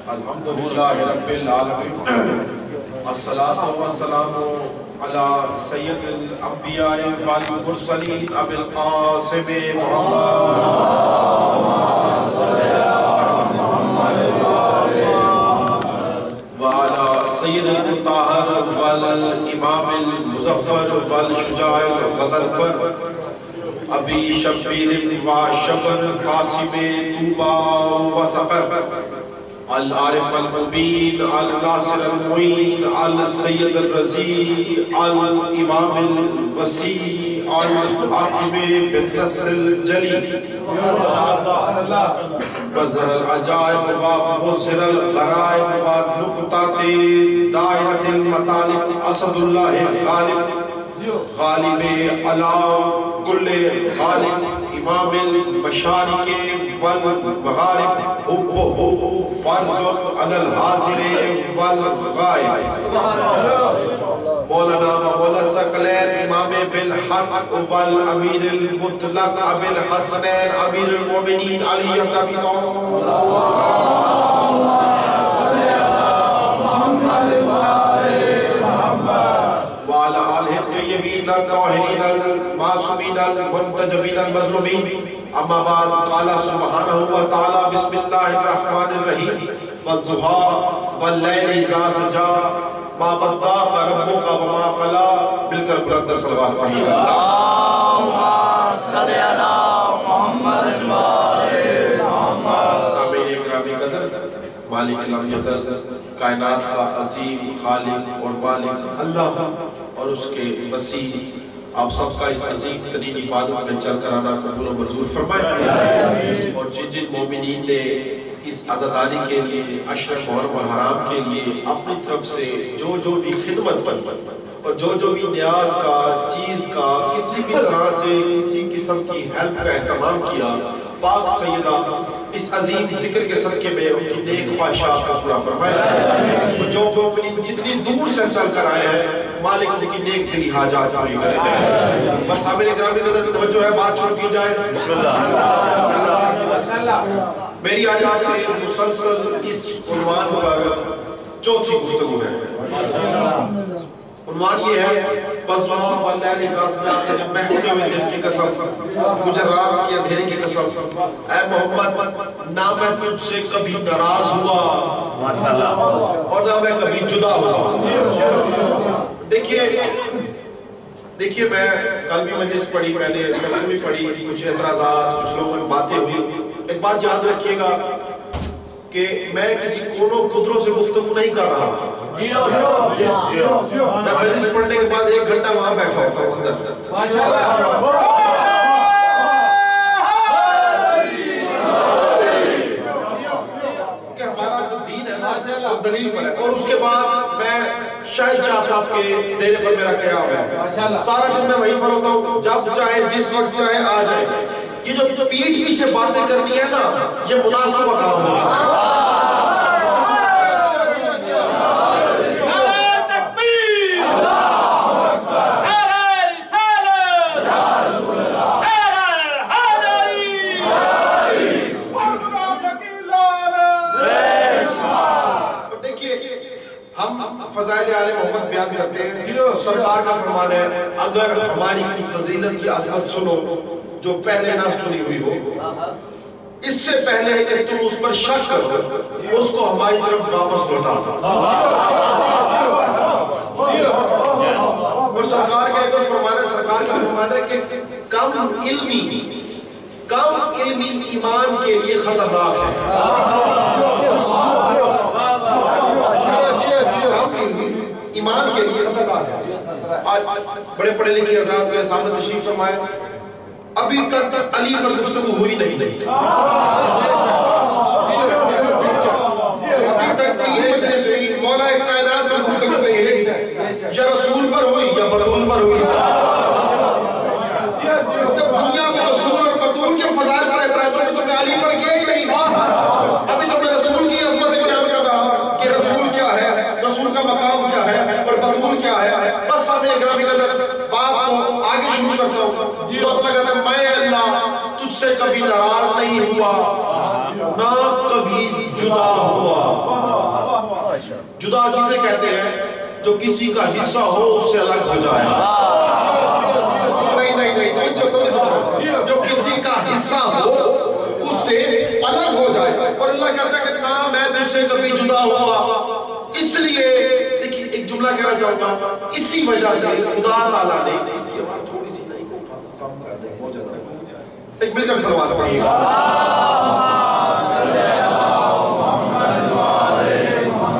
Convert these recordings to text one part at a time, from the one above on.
الحمدللہ رب العالمین الصلاة والسلام علی سید الانبیاء والمرسلین ابی القاسم وعلى سید المطہر والامام المظفر والشجاع الغضنفر ابی شبیر وشبر قاسم طوبى وسفر العارف المبین الناصر المعین السید الرضی الامام الوسیع الحاکم بالنصر الجلی بظہر العجائب ومظہر الغرائب ونقطات دائرۃ المطالب اسد اللہ غالب غالب علی کل غالب امام المشارق والمغارب حبہ فرض علی الحاضر والغائب مولانا مولا الثقلین امام بالحق والامیر المطلق ابی الحسنین امیر المومنین علی بن ابی طالب وعلى آلہ الطیبین الطاہرین المعصومین المنتجبین المظلومین اما بعد قال سبحانہ وتعالی بسم اللہ الرحمن الرحیم والضحیٰ واللیل اذا سجا ما ودعک ربک وما قلی مل کر بلند صلوات پڑھیے اللہم صلی علی محمد سامعین اکرامی قدر مالک لم یزل کائنات کا عظیم خالق اور مالک اللہ اور اس کے مسیح آپ سب کا اس عظیم ترین عبادت میں چل کر آنا قبول و منظور فرمائے اور جن مومنین نے اس عزاداری کے لیے عشر محرم الحرام کے لیے اپنی طرف سے جو بھی خدمت اور جو بھی نیاز کا چیز کا کسی بھی طرح سے کسی قسم کی ہیلپ کا اہتمام کیا پاک سیدہ اس عظیم ذکر کے صدقے میں ان کی نیک خواہشات کو پورا فرمائے جو مومنین جتنی دور سے چل کر آئے ہیں مالک ان کی نیک دلی حاجات پوری کرے بس سامنے اکرامی قدر توجہ ہے بات شروع کی جائے میری آج آپ سے مسلسل اس عنوان پر چوتھی گفتگو ہے عنوان یہ ہے والضحیٰ واللیل اذا سجا مہکتے ہوئے دن کی قسم مجھے رات کے اندھیرے کی قسم اے محمد نہ میں تجھ سے کبھی ناراض ہوا اور نہ میں کبھی جدا ہوا دیکھیے میں کل بھی مجلس پڑھی میں نے ترجمہ پڑھی کچھ اعتراضات کچھ لوگوں نے باتیں ہوئی ایک بات یاد رکھیے گا کہ میں کسی کونوں قدروں سے گفتگو نہیں کر رہا میں مجلس پڑھنے کے بعد 1 گھنٹہ وہاں بیٹھا ہوتا ہوں اندر کہ ہمارا جو دین ہے نا وہ دلیل پر ہے اور اس کے بعد میں شاہد شاہ صاحب کے دینے پر میرا قیام ہے سارا دن میں وہیں پر ہوتا ہوں جب چاہے جس وقت چاہے آ جائے یہ جو پیٹھ پیچھے باتیں کرنی ہے نا یہ مناسب کا کام ہوگا فضائل آل محمد بیان کرتے ہیں سرکار کا فرمان ہے اگر ہماری کی فضیلت یا عظمت سنو جو پہلے نہ سنی ہوئی ہو اس سے پہلے کہ تم اس پر شک کرو اس کو ہماری طرف واپس لوٹا اور سرکار کا ایک فرمان ہے کہ کم علمی ایمان کے لیے خطرناک ہے ایمان کے لیے خطرناک ہے بڑے پڑھے لکھے حضرات میں سامنے تشریف فرمائے ابھی تک علی پر گفتگو ہوئی نہیں ابھی تک مولا کائنات پر گفتگو نہیں یا رسول پر ہوئی یا بطول پر ہوئی جب دنیا کو رسول اور بطول کے فضائل پر اعتراض ہوئی تو میں علی پر گیا ہی نہیں ابھی تو میں رسول کی عظمت بیان کر رہا کہ رسول کیا ہے رسول کا مقام کیا ہے اور بطول کیا ہے بس سامنے اکرامی نظر بات کو آگے شروع کرتا ہوں تو اللہ کہتا ہے میں اللہ تجھ سے کبھی ناراض نہیں ہوا نہ کبھی جدا ہوا جدا کسے کہتے ہیں؟ جو کسی کا حصہ ہو اس سے الگ ہو جائے. نہیں جو کسی کا حصہ ہو اس سے الگ ہو جائے. اور اللہ کہتا ہے کہ نہ میں تجھ سے کبھی جدا ہوا. اس لیے دیکھیں ایک جملہ کہنا چاہوں گا, اسی وجہ سے خدا تعالیٰ نے اس کی آواز تھوڑی سی نہیں کو کم کر دیں, بہت زیادہ ایک مل کر صلوات پڑھیے گا.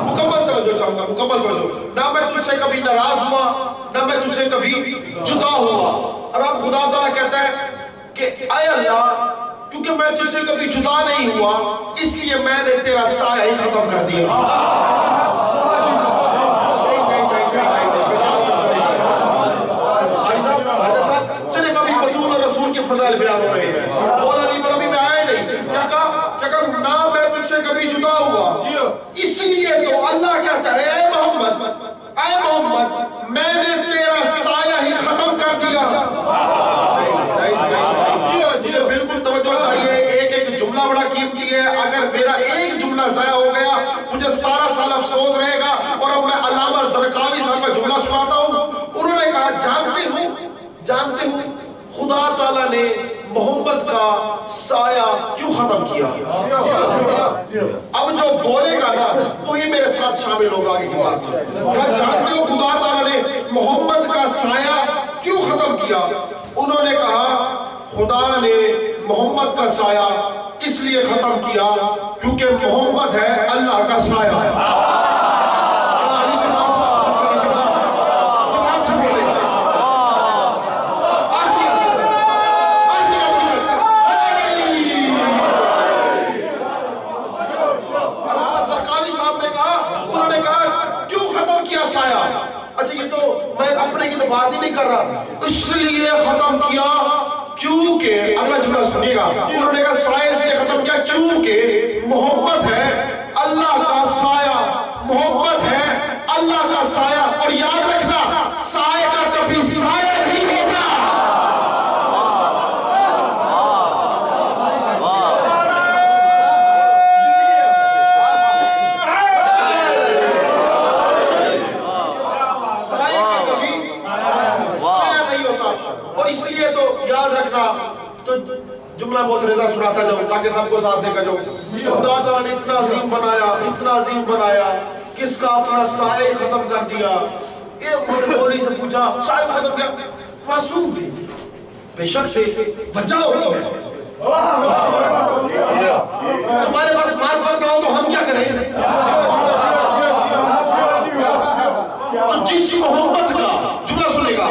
مکمل توجہ چاہوں گا, مکمل توجہ. نہ میں تجھ سے کبھی ناراض ہوا, نہ میں تجھ سے کبھی جدا ہوا. اور اب خدا تعالیٰ کہتا ہے کہ اے اللہ, کیونکہ میں تجھ سے کبھی جدا نہیں ہوا اس لیے میں نے تیرا سایہ ہی ختم کر دیا. صرف ابھی بطول اور رسول کے فضائل بیان ہو رہے ہیں, اور علی پر ابھی میں آئے نہیں. کیا کہا نہ میں تجھ سے کبھی جدا ہوا, اس لیے تو اللہ کہتا ہے اے محمد میں نے تیرا سایہ ہی ختم کر دیا. مجھے بالکل توجہ چاہیے, ایک جملہ بڑا قیمتی ہے. اگر میرا ایک جملہ ضائع ہو گیا مجھے سارا سال افسوس رہے گا. اور اب میں علامہ زرقاوی صاحب کا جملہ سناتا ہوں. انہوں نے کہا جانتے ہوں خدا تعالیٰ نے محمد کا سایہ کیوں ختم کیا؟ اب جو بولے گا نا وہی میرے ساتھ شامل ہوگا آگے کی بات. جانتے ہو خدا تعالیٰ نے محمد کا سایہ کیوں ختم کیا؟ انہوں نے کہا خدا نے محمد کا سایہ اس لیے ختم کیا کیونکہ محمد ہے اللہ کا سایہ. بات ہی نہیں کر رہا, اس لیے ختم کیا کیونکہ اگلا جملہ سنیے گا. انہوں نے کہا سایہ اس لیے ختم کیا کیونکہ محمد ہے اللہ کا سایہ, محمد ہے اللہ کا سایہ. اور یاد رکھنا سایہ کا کبھی سایہ نہیں ہوتا. تو جملہ مترزہ سناتا جاؤں تاکہ سب کو ساتھ دیکھا جاؤں. خدا تعالیٰ نے اتنا عظیم بنایا کس کا اپنا سایہ ختم کر دیا. ایک مولی سے پوچھا سایہ ختم کیا؟ معصوم تھی, بے شک تھے, بچہ ہوتی ہے. تمہارے پاس معرفت نہ ہو تو ہم کیا کریں؟ تو جس محمد کا جملہ سنے گا,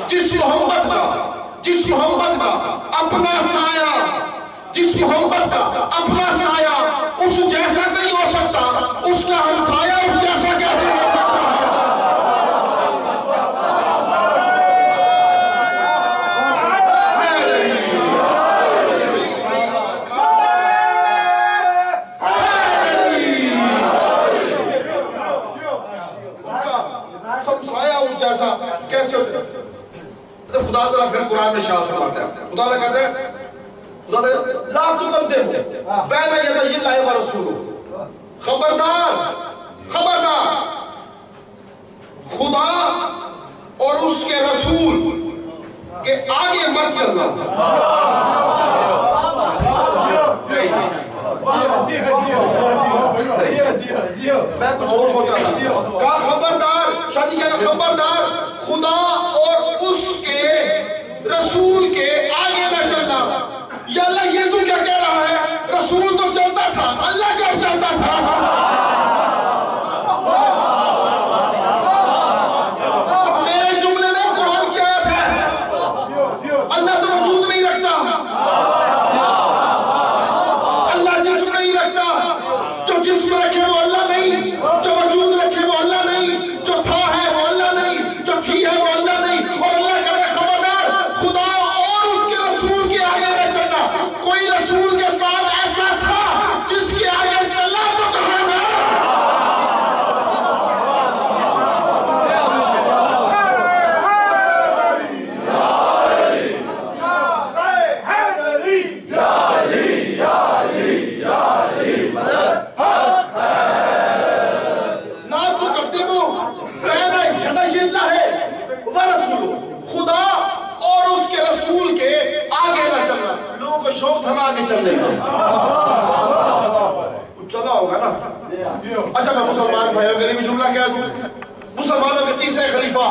جس محمد کا اپنا سایہ, جس محمد کا اپنا سایہ اس جیسا نہیں ہو سکتا, اس کا ہم سایہ اس جیسا کیسے ہو سکتا ہم سایہ اس جیسا کیسے ہو سکتا. خدا تعالیٰ پھر قرآن میں شاہ فرماتا ہے, خدا تعالیٰ کہتے ہیں لا تقدموا بین یدی اللہ ورسولہ, خبردار خدا اور اس کے رسول کے آگے مت چلنا. میں کچھ اور سوچ رہا تھا, کہا خبردار, شاہ جی کہا خبردار خدا اور اس کے رسول کے آگے نہ چلنا. یا اللہ یہ تو کیا کہہ رہا ہے, رسول تو چلتا تھا, اللہ کب چلتا تھا؟ میرے جملے میں قرآن کی آیت ہے, اللہ تو وجود نہیں رکھتا, اللہ جسم نہیں رکھتا. جو جسم رکھے وہ اللہ نہیں, جو وجود رکھے وہ اللہ نہیں, جو تھا ہے وہ اللہ نہیں. ہوگا نا. اچھا میں مسلمان بھائیوں کے لیے بھی جملہ کہہ دوں. مسلمانوں کے تیسرے خلیفہ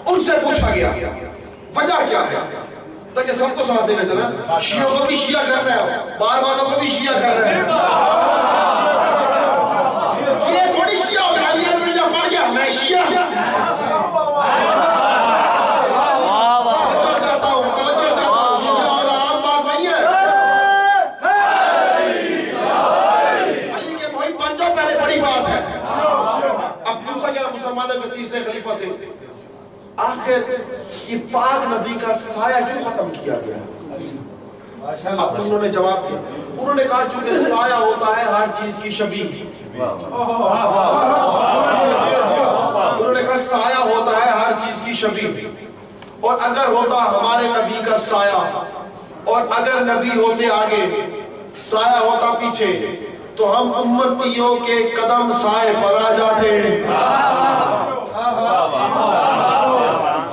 ان سے پوچھا گیا وجہ کیا ہے تاکہ سب کو ساتھ لے کر چلیں. شیعوں کو بھی شیعہ کر رہے ہیں, بار والوں کو بھی شیعہ کر رہے ہیں. یہ تھوڑی شیعہ ہو گیا, علی مرزا پڑ گیا میں شیعہ. توجہ چاہتا ہوں, شیعہ اور عام بات نہیں ہے. علی کے محب بن جاؤ پہلے بڑی بات ہے. اب پوچھا گیا مسلمانوں کے تیسرے خلیفہ سے آخر یہ پاک نبی کا سایہ کیوں ختم کیا گیا؟ اب انہوں نے جواب دیا, انہوں نے کہا کیونکہ سایہ ہوتا ہے ہر چیز کی شبیہ. انہوں نے کہا سایہ ہوتا ہے ہر چیز کی شبیہ, اور اگر ہوتا ہمارے نبی کا سایہ اور اگر نبی ہوتے آگے سایہ ہوتا پیچھے تو ہم امتیوں کے قدم سائے پر آ جاتے ہیں.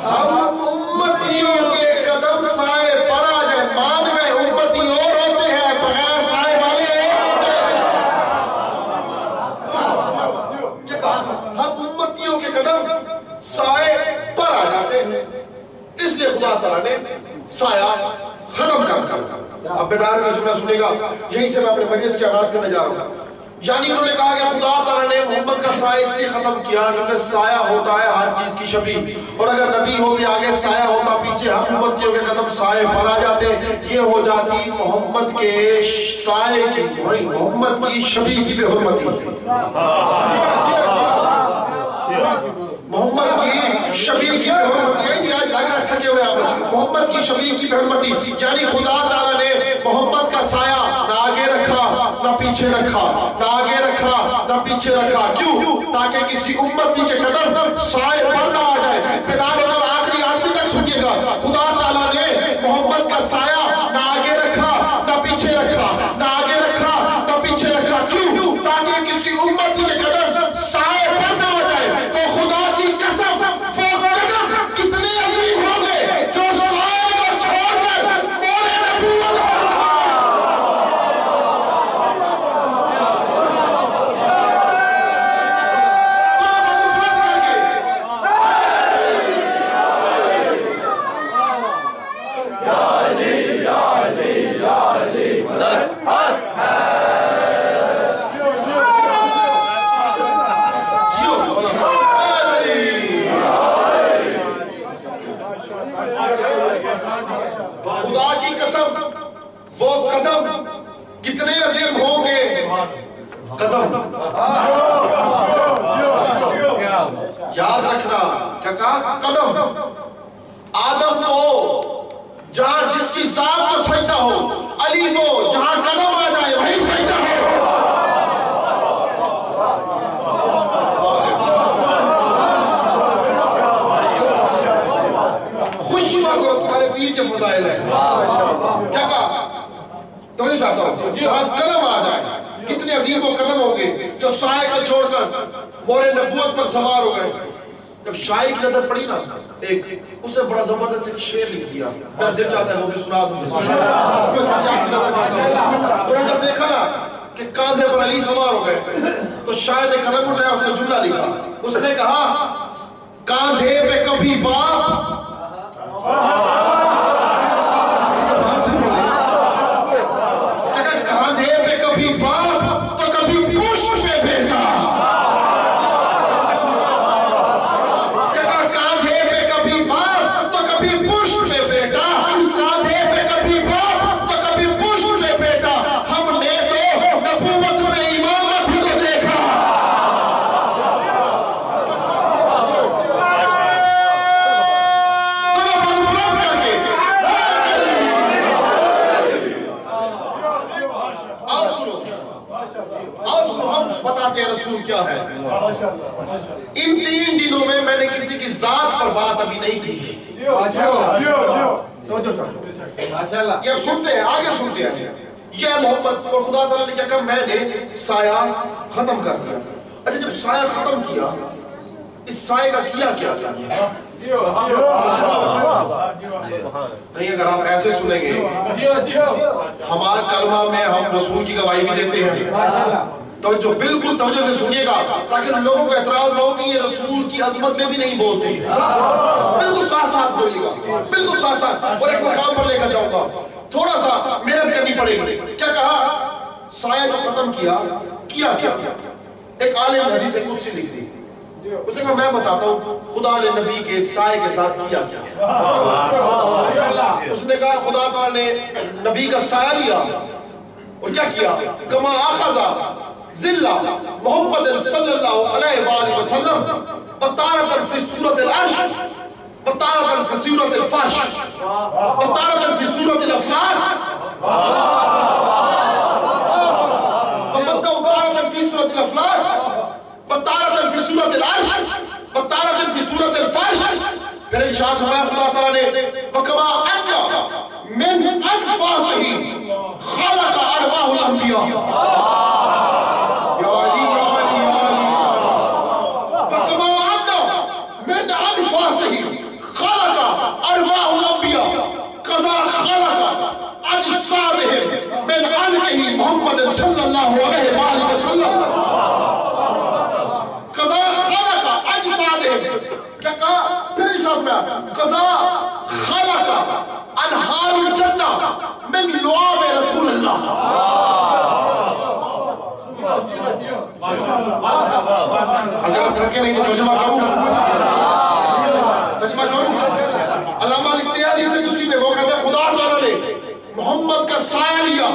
ہم امتیوں کے قدم سائے پر آ جائیں. مان گئے امتی اور ہوتے ہیں بغیر سائے والے اور ہوتے ہیں. ہم امتیوں کے قدم سائے پر آ جاتے ہیں, اس لیے خدا تعالیٰ نے سایہ ختم کر. اب بیدار کا جملہ سنے گا, یہیں سے میں اپنے مجلس کے آغاز کرنے جا رہا ہوں. یعنی انہوں نے کہا کہ خدا تعالیٰ نے محمد کا سایہ اس لیے ختم کیا کیونکہ سایہ ہوتا ہے ہر چیز کی شبیہ, اور اگر نبی ہوتے آگے سایہ ہوتا پیچھے ہم امتیوں کے قدم سائے پر آ جاتے. یہ ہو جاتی محمد کے سائے کی, محمد کی شبیہ کی بے حرمتی. محمد کی شبیہ کی بے حرمتی ہے. آج لگ رہا تھکے ہوئے آپ, محمد کی شبیہ کی بے حرمتی یعنی خدا تعالیٰ نے محمد کا سایہ نہ آگے رکھا نہ پیچھے رکھا, نہ آگے رکھا نہ پیچھے رکھا. کیوں؟ تاکہ کسی امتی کے قدم سائے پر نہ آ جائے. بیدار اور آخری آدمی تک سنیے گا, خدا تعالیٰ نے محمد کا سایہ نہ آگے رکھا نہ پیچھے رکھا, نہ آگے رکھا نہ پیچھے رکھا. کیوں؟ تاکہ کسی امتی کے قدم سائے پر نہ آ جائے. تو خدا کی قسم وہ قدم کتنے عظیم ہوں گے جو سائے کو چھوڑ کر مورے نبوت کتنے عظیم ہوں گے. قدم یاد رکھنا, کیا کہا؟ قدم. آدم وہ جہاں جس کی ذات کو سجدہ ہو, علی وہ جہاں قدم آ جائے وہیں سجدہ ہو. خوشی مانگو تمہارے پیر کے فضائل ہیں. کیا کہا؟ تو یہ چاہتا ہوں جہاں قدم آ جائے. کتنے عظیم وہ قدم ہوں گے جو سائے کو چھوڑ کر مورے نبوت پر سوار ہو گئے. جب شاعر کی نظر پڑی نا ایک, اس نے بڑا زبردست ایک شعر لکھ دیا, میرا دل چاہتا ہے وہ بھی سنا دوں. اور جب دیکھا نا کہ کاندھے پر علی سوار ہو گئے تو شاعر نے قلم اٹھایا, اس نے جملہ لکھا. اس نے کہا کاندھے پہ کبھی باپ کاندھے پہ کبھی باپ تو کبھی پشت پہ بیٹا. کاندھے پہ کبھی باپ تو کبھی پشت پہ بیٹا, کاندھے پہ کبھی باپ تو کبھی پشت پہ بیٹا. ہم نے تو نبوت میں امامت ہی تو دیکھا. بتاتے ہیں رسول کیا ہے. ان 3 دنوں میں میں نے کسی کی ذات پر بات ابھی نہیں کی. یہ اب سنتے ہیں, آگے سنتے ہیں. یہ محمد اور خدا تعالیٰ نے کیا کہا, میں نے سایہ ختم کر دیا. اچھا جب سایہ ختم کیا, اس سایہ کا کیا کیا کیا نہیں. اگر آپ ایسے سنیں گے, ہمارا کلمہ میں ہم رسول کی گواہی بھی دیتے ہیں, توجہ بالکل توجہ سے سنیے گا تاکہ لوگوں کو اعتراض نہ ہو کہ یہ رسول کی عظمت میں بھی نہیں بولتے. بالکل ساتھ ساتھ بولیے گا, بالکل ساتھ ساتھ. اور ایک مقام پر لے کر جاؤں گا, تھوڑا سا محنت کرنی پڑے گی. کیا کہا؟ سایہ جو ختم کیا ایک عالم حدیث قدسی لکھ دی. اس نے کہا میں بتاتا ہوں خدا نے نبی کے سائے کے ساتھ کیا. اس نے کہا خدا تعالیٰ نے نبی کا سایہ لیا اور کیا کیا؟ کما آخذا ذلہ محمد صلی اللہ علیہ وآلہ وسلم بطارتاً فی صورت العرش بطارتاً فی صورت الفرش بطارتاً فی صورت الافلاق بطارتاً فی صورت الافلاق بطارتاً فی صورت العرش بطارتاً فی صورت الفرش. پھر ارشاد فرمایا خدا تعالیٰ نے وَكَمَا أَنَّ مِنْ أَنْفَاسِهِ خَلَقَ أَرْوَاحَ الْأَنْبِيَاءِ یا علی یا علی یا علی. وَكَمَا أَنَّ مِنْ أَنْفَاسِهِ خَلَقَ أَرْوَاحَ الْأَنْبِيَاءِ كَذَا خَلَقَ أَجْسَادِهِمْ مِنْ عَلْقِهِ محمد صلی اللہ علیہ وآلہ وسلم كَذَا خَلَقَ أَجْسَادِهِمْ. کیا کہا؟ پھر ارشاد میں قضا خلق انہار الجنہ من لعاب رسول اللہ. اگر آپ تھکے نہیں تو ترجمہ کروں علامہ لکھتے ہیں حدیث قدسی میں, وہ کہتے ہیں خدا تعالیٰ نے محمد کا سایہ لیا,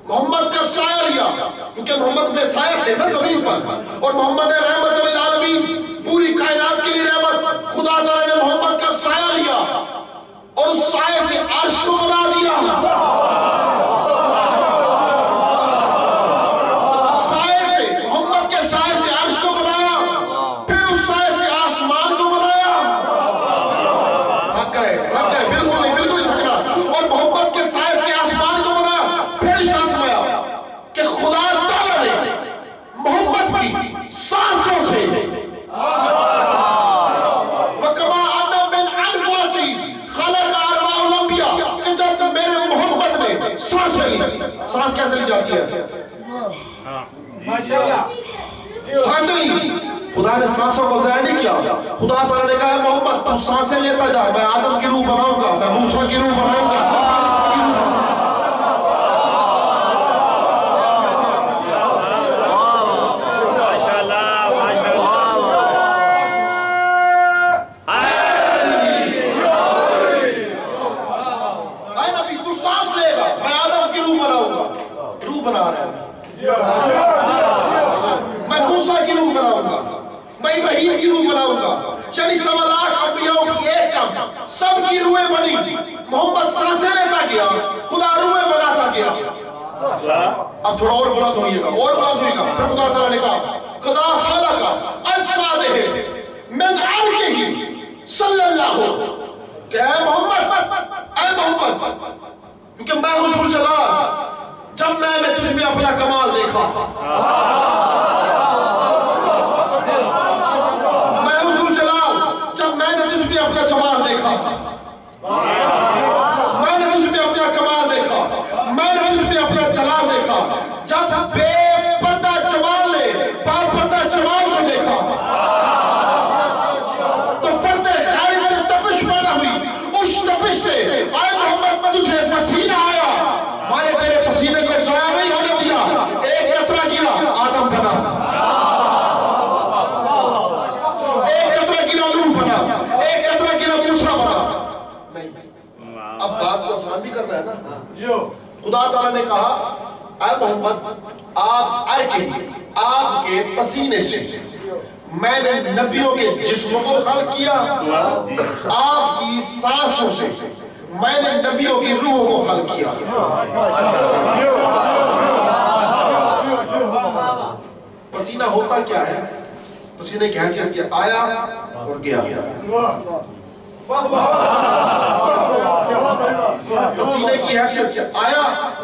محمد کا سایہ لیا کیونکہ محمد میں سایہ تھے نا زمین پر, اور محمد رحمت للعالمین پوری کائنات کے لیے رحمت. خدا تعالیٰ نے محمد کا سایہ لیا اور اس سایہ سے عرش کو بنا دیا. سایہ سے, محمد کے سایہ سے عرش کو بنایا, پھر اس سایہ سے آسمان کو بنایا. تھک گئے بالکل نہیں, بالکل نہیں تھکنا. اور محمد کے سایہ سے آسمان کو بنایا. پھر ارشاد فرمایا کہ خدا تعالیٰ نے محمد کی سانسوں سے وَكَمَا أَنَّ مِنْ أَنْفَاسِهِ خَلَقَ أَرْوَاحَ الْأَنْبِيَاءِ کہ جب میرے محمد نے سانسیں لی. سانس کیسے لی جاتی ہے؟ سانسیں لی. خدا نے سانسوں کو ضائع نہیں کیا. خدا تعالیٰ نے کہا محمد تو سانسیں لیتا جا, میں آدم کی روح بناؤں گا, میں موسیٰ کی روح بناؤں گا. میں موسیٰ کی روح بناؤں گا, میں ابراہیم کی روح بناؤں گا. یعنی 1.25 لاکھ انبیاء کی ایک کم, سب کی روحیں بنی. محمد سانسیں لیتا گیا, خدا روحیں بناتا گیا. اب تھوڑا اور بلند ہوئیے گا, اور بلند ہوئیے گا. پھر خدا تعالیٰ نے کہا قضا خلق اجسادہ من علقہ صلی اللہ کہ اے محمد کیونکہ میں حضور جلال جب میں نے تجھ میں اپنا کمال دیکھا, میں حضور جلال جب میں نے تجھ میں اپنا جمال دیکھا, میں نے تجھ میں اپنا کمال دیکھا, میں نے تجھ میں اپنا جلال دیکھا. جب بے پردہ جمال نے با پردہ جمال کو دیکھا تو فرد خارج سے تپش پیدا ہوئی. اس تپش سے اے محمد تجھے پسینہ آیا, میں نے تیرے پسینے کو ضائع نہیں ہونے دیا. ایک قطرہ گرا آدم بنا, ایک قطرہ گرا نوح بنا, ایک قطرہ گرا موسیٰ بنا. نہیں, اب بات کو آسان بھی کرنا ہے نا. خدا تعالیٰ نے کہا اے محمد آپ کے پسینے سے میں نے نبیوں کے جسموں کو خلق کیا, آپ کی سانسوں سے میں نے نبیوں کی روحوں کو خلق کیا. پسینہ ہوتا کیا ہے؟ پسینے کی حیثیت کیا؟ آیا اور گیا. پسینے کی حیثیت کیا؟ آیا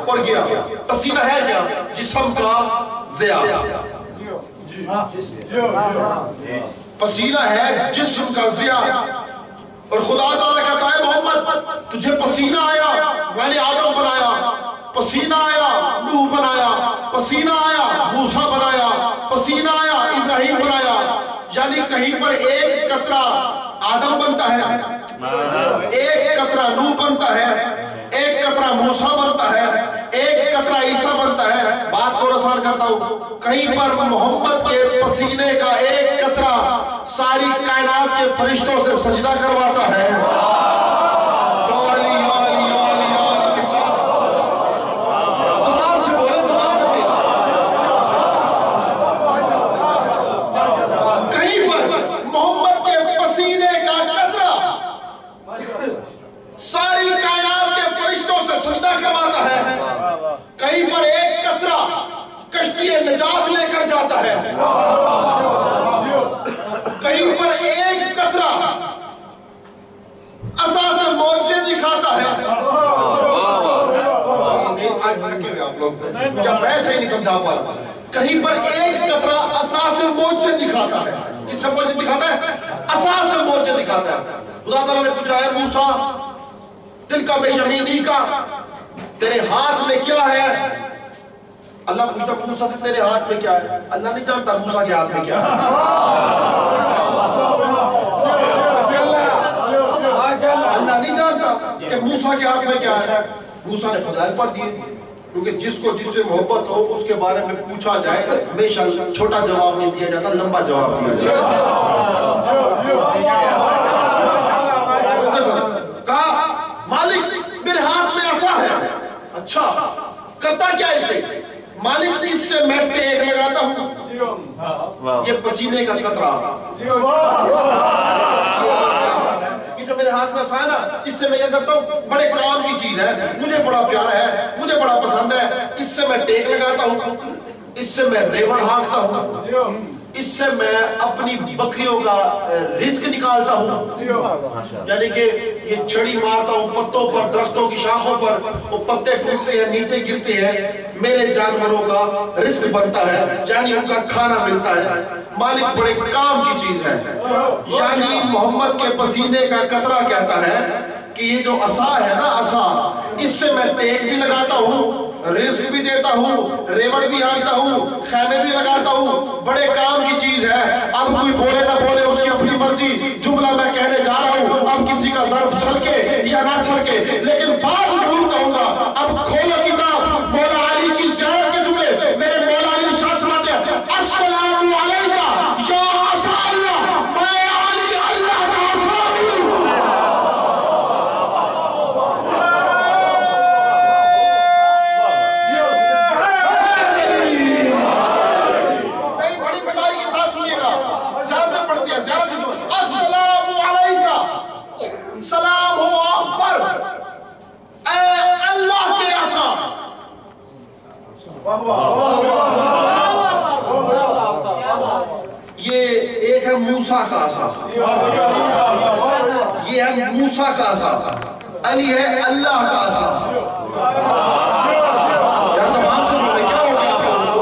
اور گیا. پسینہ ہے کیا؟ جسم کا ضیاء. پسینہ ہے جسم کا ضیاء. اور خدا تعالیٰ کہتا ہے محمد تجھے پسینہ آیا, میں نے آدم بنایا, پسینہ آیا نوح بنایا، پسینہ آیا موسیٰ بنایا، پسینہ آیا ابراہیم بنایا. یعنی کہیں پر ایک قطرہ آدم بنتا ہے، ایک قطرہ نوح بنتا ہے، ایک قطرہ موسیٰ بنتا ہے، ایک قطرہ عیسیٰ بنتا ہے. بات کو آسان کرتا ہوں، کہیں پر محمد کے پسینے کا ایک قطرہ ساری کائنات کے فرشتوں سے سجدہ کرواتا ہے. ساری کائنات کے فرشتوں سے سجدہ کرواتا ہے. کہیں پر ایک قطرہ کشتی نجات لے کر جاتا ہے. کہیں پر ایک قطرہ عصا سے معجزے دکھاتا ہے. آپ لوگ کیا میں سے نہیں سمجھا پا رہا. کہیں پر ایک قطرہ عصا سے معجزے دکھاتا ہے. کس سے معجزے دکھاتا ہے؟ عصا سے معجزے دکھاتا ہے. خدا تعالیٰ نے پوچھا ہے موسیٰ دل کا بے یمینی کا تیرے ہاتھ میں کیا ہے؟ اللہ پوچھتا موسیٰ سے تیرے ہاتھ میں کیا ہے؟ اللہ نہیں جانتا موسیٰ کے ہاتھ میں کیا ہے. اللہ نہیں جانتا کہ موسیٰ کے ہاتھ میں کیا ہے. موسیٰ نے فضائل پڑھ دیے، کیونکہ جس کو جس سے محبت ہو اس کے بارے میں پوچھا جائے ہمیشہ چھوٹا جواب نہیں دیا جاتا، لمبا جواب دیا جاتا. کہا مالک میرے ہاتھ میں عصا ہے. اچھا کرتا کیا اسے؟ مالک اس سے میں ٹیک لگاتا ہوں. یہ پسینے کا قطرہ، یہ جو میرے ہاتھ میں عصا ہے نا، اس سے میں یہ کرتا ہوں، بڑے کام کی چیز ہے، مجھے بڑا پیارا ہے، مجھے بڑا پسند ہے. اس سے میں ٹیک لگاتا ہوں، اس سے میں ریوڑ ہانکتا ہوں، اس سے میں اپنی بکریوں کا رزق نکالتا ہوں. یعنی کہ یہ چھڑی مارتا ہوں پتوں پر، درختوں کی شاخوں پر، وہ پتے ٹوٹتے ہیں نیچے گرتے ہیں، میرے جانوروں کا رزق بنتا ہے، یعنی ان کا کھانا ملتا ہے. مالک بڑے کام کی چیز ہے. یعنی محمد کے پسینے کا قطرہ کہتا ہے کہ یہ جو عصا ہے نا، عصا، اس سے میں ٹیک بھی لگاتا ہوں، رزق بھی دیتا ہوں، ریوڑ بھی آتا ہوں، خیمے بھی لگاتا ہوں. بڑے کام کی چیز ہے. اب کوئی بولے نہ بولے اس کی اپنی مرضی. جملہ میں کہنے جا رہا ہوں، اب کسی کا ظرف چھلکے یا نہ چھلکے، لیکن بات ضرور کہوں گا. اب کھولو کتاب مولا علی کی زیارت کے جملے. میرے مولا علی شاہ سماتے ہیں السلام علیکہ یا عصا اللہ، میں علی اللہ کا عصا ہوں. سلام ہو آپ پر اے اللہ کے عصا. یہ ایک ہے موسیٰ کا عصا، یہ ہے موسیٰ کا عصا. علی ہے اللہ کا عصا. یا زبان سے بولے کیا ہو گیا آپ لوگوں کو؟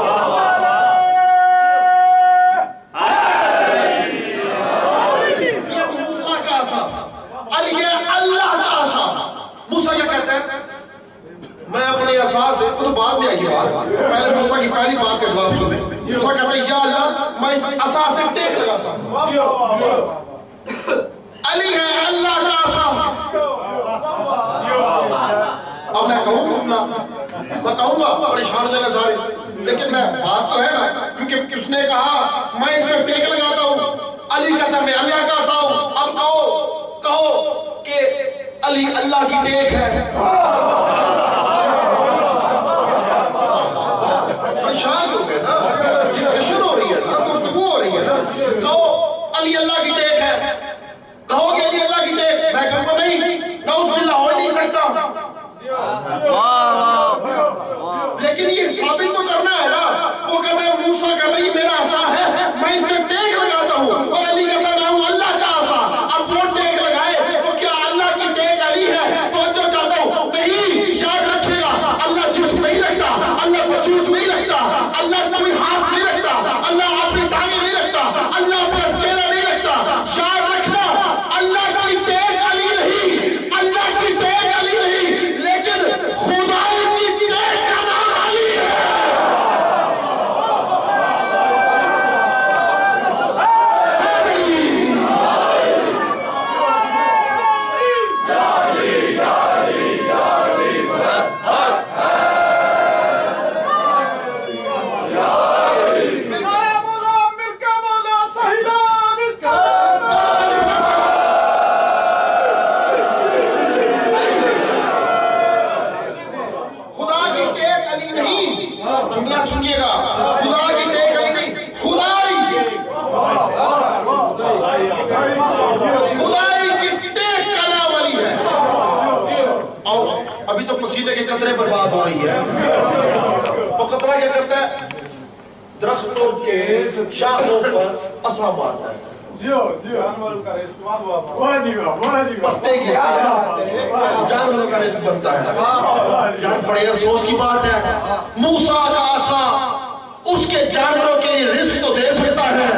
یہ موسیٰ کا عصا، علی ہے اللہ کا عصا. موسیٰ کیا کہتے ہیں؟ میں اپنے عصا سے، وہ تو بعد میں آئی بات، پہلے موسیٰ کی پہلی بات کا جواب سنیں. موسیٰ کہتے ہیں یا اللہ میں اس عصا سے ٹیک لگاتا ہوں. علی ہے اللہ کا عصا. اب میں کہوں گا پریشان ہو جائے گا سارے، لیکن میں بات تو ہے نا، کیونکہ کس نے کہا میں اس سے ٹیک لگاتا ہوں. علی کہتا ہے میں اللہ کا عصا ہوں. اب کہو کہ علی اللہ کی ٹیک ہے. پریشان ہو گئے نا، ڈسکشن ہو رہی ہے نا، گفتگو ہو رہی ہے نا. کہو علی اللہ کی ٹیک ہے، کہو کہ علی اللہ کی ٹیک. میں کہوں گا نہیں، نعوذ باللہ ہو نہیں سکتا. لیکن یہ ثابت تو کرنا ہے نا. وہ کہتا ہے موسیٰ کہتا ہے یہ میرا عصا ہے، میں اس سے ٹیک لگاتا ہوں، اور علی کہتا ہے میں ہوں اللہ کا عصا. اب وہ ٹیک لگائے تو کیا اللہ کی ٹیک علی ہے؟ توجہ چاہتا ہوں نہیں. یاد رکھے گا اللہ جسم نہیں رکھتا، اللہ وجود نہیں رکھتا، اللہ کوئی ہاتھ نہیں رکھتا، اللہ اپنی ٹانگیں نہیں رکھتا، اللہ اپنا چہرہ نہیں رکھتا. یاد رکھنا اللہ کی ٹیک علی نہیں، اللہ کی ٹیک علی نہیں، لیکن خود پسینے کے قطرے برباد ہو رہی ہے. وہ قطرہ کیا کرتا ہے؟ درختوں کے شاخوں پر عصا مارتا ہے. پتے کے جانوروں کا رزق بنتا ہے. یار بڑے افسوس کی بات ہے، موسیٰ کا عصا اس کے جانوروں کے لیے رزق تو دے سکتا ہے.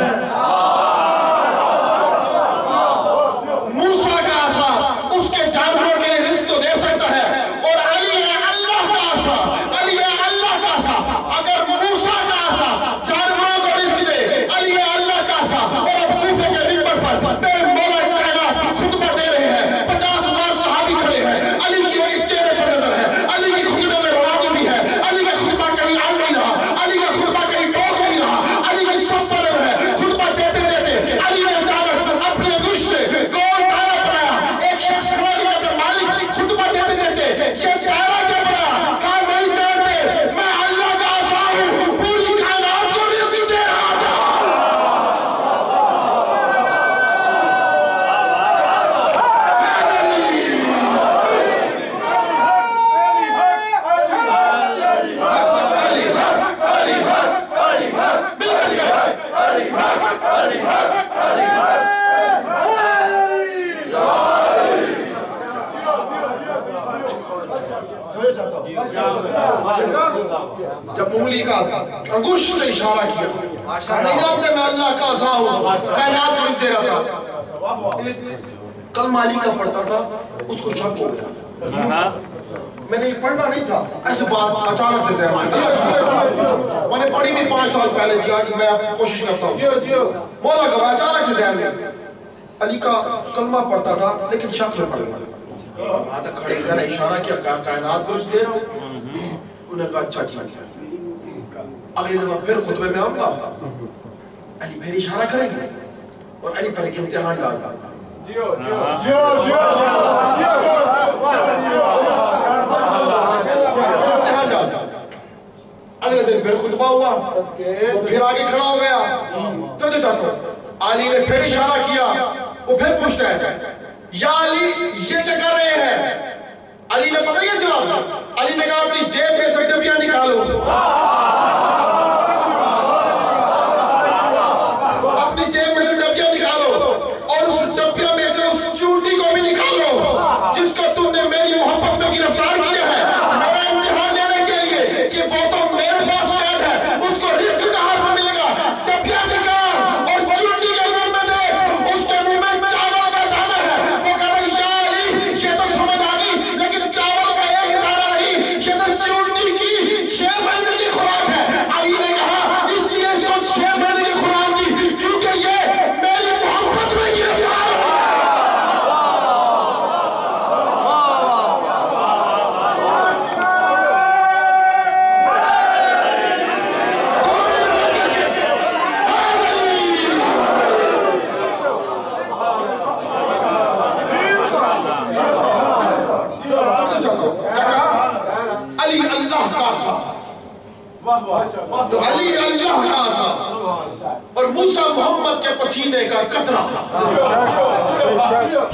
موسیٰ کا عصا اس کے جانوروں کے لیے رزق تو دے سکتا ہے. اور علی ہے اللہ کا عصا، علی ہے اللہ کا عصا. اگر موسیٰ کا عصا جانوروں کو رزق دے، علی ہے اللہ کا عصا. اور اب کوفے کے منبر پر میرے مولا کائنات خطبہ دے رہے ہیں، 50,000 صحابی کھڑے ہیں. علی کی ایک چہرے پر نظر ہے، علی کی خطبے میں روانی بھی ہے. علی کا خطبہ کہیں آن نہیں رہا، علی کا خطبہ کہیں ٹوک نہیں رہا، علی کی سب پر نظر ہے. خطبہ دیتے دیتے علی نے اچانک اپنے گوش سے گول دائرہ بنایا. ایک شخص کھڑا بھی کہتا مالک خطبہ دیتے دیتے یہ دائرہ کیا بنا؟ کہا نہیں جانتے، میں اللہ کا عصا ہوں، پوری کائنات کو رزق دے رہا تھا. جب انگلی کا انگوش سے اشارہ کیا، نہیں جانتے میں اللہ کا عصا ہوں، کائنات کو رزق دے رہا تھا. ایک کلمہ علی کا پڑھتا تھا، اس کو شک ہو گیا. میں نے یہ پڑھنا نہیں تھا، ایسے بات اچانک سے ذہن میں. میں نے پڑھی بھی 5 سال پہلے تھی، آج میں کوشش کرتا ہوں. مولا گواہ اچانک سے ذہن میں علی کا کلمہ پڑھتا تھا لیکن شک میں پڑھ گیا. وہاں تک کھڑے میں نے اشارہ کیا، کائنات کو رزق دے رہا ہوں. انہوں نے کہا اچھا ٹھیک ہے، اگلی دفعہ پھر خطبے میں آؤں گا، علی پھر اشارہ کریں گے اور علی پر ایک امتحان ڈال گا. امتحان ڈال گا. اگلے دن پھر خطبہ ہوا، وہ پھر آگے کھڑا ہو گیا. تو جو چاہتا ہوں علی نے پھر اشارہ کیا. وہ پھر پوچھتا ہے یا علی یہ کیا کر رہے ہیں؟ علی نے پتہ کیا جواب دیا؟ علی نے کہا اپنی جیب میں سے ڈبیاں نکالو، اپنی جیب میں سے ڈبیاں نکالو اور اس ڈبیاں میں سے اس چونٹی کو بھی نکالو جس کو تم نے میری محبت میں گرفتار کیا ہے میرا امتحان لینے کے لیے کہ وہ تو میرے پاس قید ہے، اس کو رزق کہاں سے ملے گا؟ ڈبیاں نکال اور چونٹی کے منہ میں دے، اس کے منہ میں چاول کا دانہ ہے. وہ کہتا ہے یا علی یہ تو سمجھ آ گئی، لیکن چاول کا ایک دانہ نہیں، یہ تو چونٹی کی 6 مہینے کی خوراک ہے. علی نے کہا اس لیے اس کو 6 مہینے کی خوراک دی کیونکہ یہ میری محبت میں گرفتار ہے. علی اللہ کا عصا، تو علی اللہ کا عصا اور موسیٰ محمد کے پسینے کا قطرہ.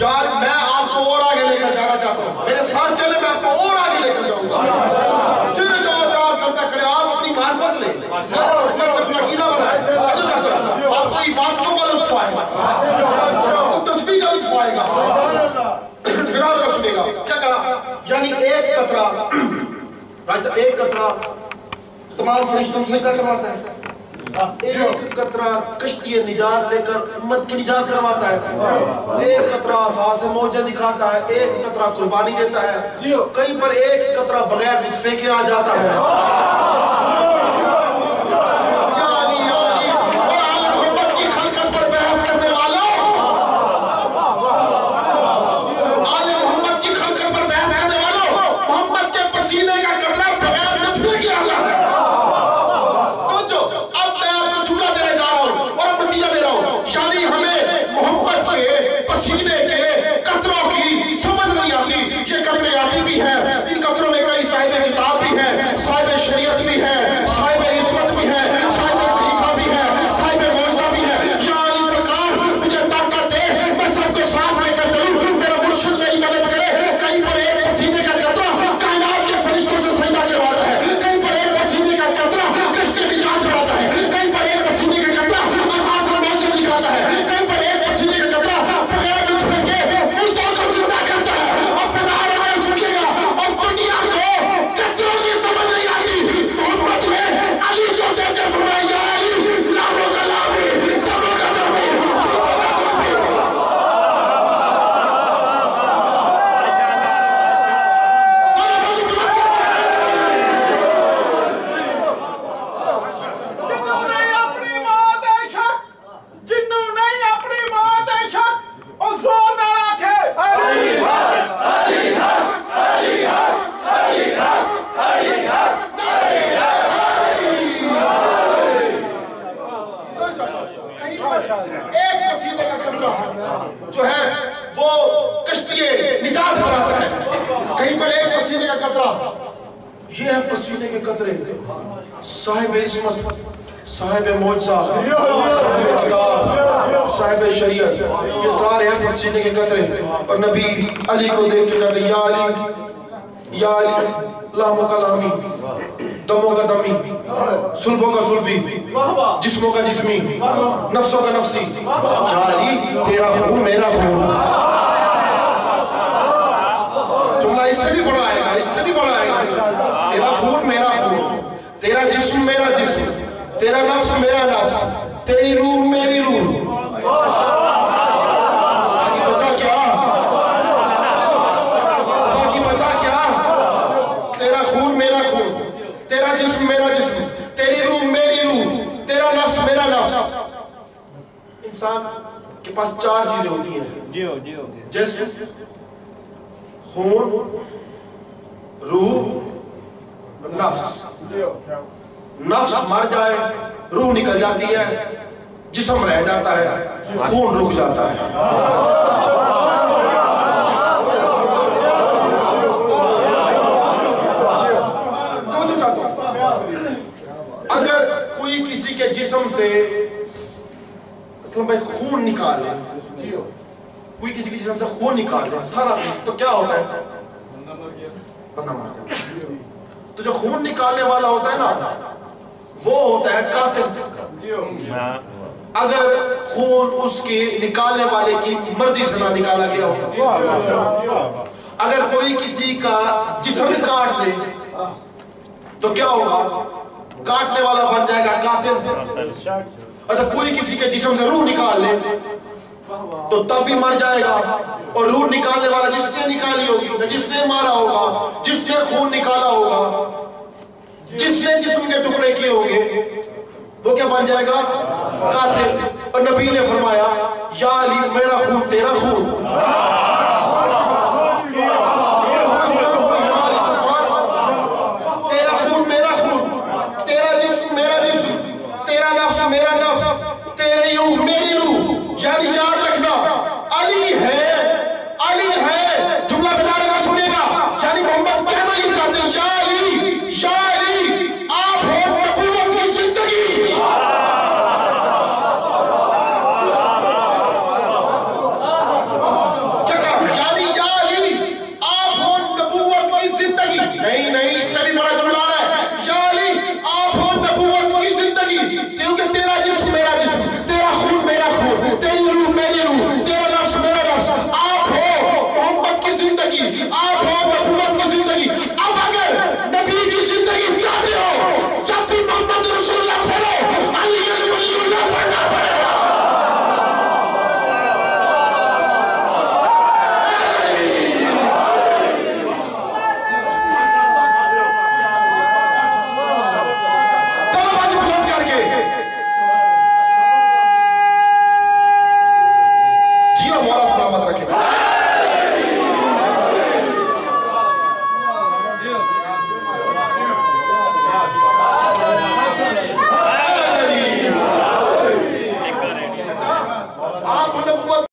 یار میں آپ کو اور آگے لے کر جانا چاہتا ہوں، میرے ساتھ چلے میں آپ کو اور آگے لے کر جاؤں گا. جو اعتراض کرتا کرے، آپ اپنی معرفت لیں، اپنا عقیدہ بنائیں. آپ کو عبادتوں کا لطف آئے گا، آپ کو تسبیح کا لطف آئے گا. براد کا سنے گا کیا کہا؟ یعنی ایک قطرہ تمام فرشتوں سے سجدہ کرواتا ہے، ایک قطرہ کشتی نجات لے کر امت کی نجات کرواتا ہے، ایک قطرہ آسمان سے موجہ دکھاتا ہے، ایک قطرہ قربانی دیتا ہے، کہیں پر ایک قطرہ بغیر نطفے کے آ جاتا ہے. ان قطروں میں کئی صاحب کتاب بھی ہیں، صاحب شریعت بھی ہے. ایک پسینے کا قطرہ جو ہے وہ کشتی نجات بناتا ہے. کہیں پر ایک پسینے کا قطرہ، یہ ہے پسینے کے قطرے. صاحب عصمت، صاحب معجزہ، صاحب کتاب، صاحب شریعت، یہ سارے ہیں پسینے کے قطرے. اور نبی علی کو دیکھ کے کہتے یا علی، یا علی، لاموں کا لامی، دموں کا دمی، سلبوں کا سلبی، جسموں کا جسمی، نفسوں کا نفسی. یا علی تیرا خون میرا خون. جملہ اس سے بھی بڑا آئے گا، اس سے بھی بڑا آئے گا. تیرا خون میرا خون، تیرا جسم میرا جسم، تیرا نفس میرا نفس، تیری روح میری روح. باقی بچا کیا؟ باقی بچا کیا؟ تیرا خون میرا خون، تیرا جسم میرا جسم، تیری روح میری روح، تیرا نفس میرا نفس. انسان کے پاس چار چیزیں ہوتی ہیں، جیسے خون، روح، نفس. نفس مر جائے روح نکل جاتی ہے، جسم رہ جاتا ہے، خون رک جاتا ہے. توجہ چاہتا ہوں، اگر کوئی کسی کے جسم سے اسلام بھائی خون نکال لے، کوئی کسی کے جسم سے خون نکال لے سارا، تو کیا ہوتا ہے؟ بندہ مر جاتا ہے. تو جو خون نکالنے والا ہوتا ہے نا، وہ ہوتا ہے قاتل. اگر خون اس کے نکالنے والے کی مرضی سے نہ نکالا گیا ہو. اگر کوئی کسی کا جسم کاٹ دے تو کیا ہوگا؟ کاٹنے والا بن جائے گا قاتل. اچھا کوئی کسی کے جسم سے روح نکال لے تو تب بھی مر جائے گا. اور روح نکالنے والا جس نے نکالی ہوگی، جس نے مارا ہوگا، جس نے خون نکالا ہوگا، جس نے جسم کے ٹکڑے کیے ہوں گے، وہ کیا بن جائے گا؟ قاتل. اور نبی نے فرمایا یا علی میرا خون تیرا خون. تیرا خون میرا خون، تیرا جسم میرا جسم، تیرا نفس میرا نفس، تیری روح میری روح. یعنی یاد رکھنا علی ہے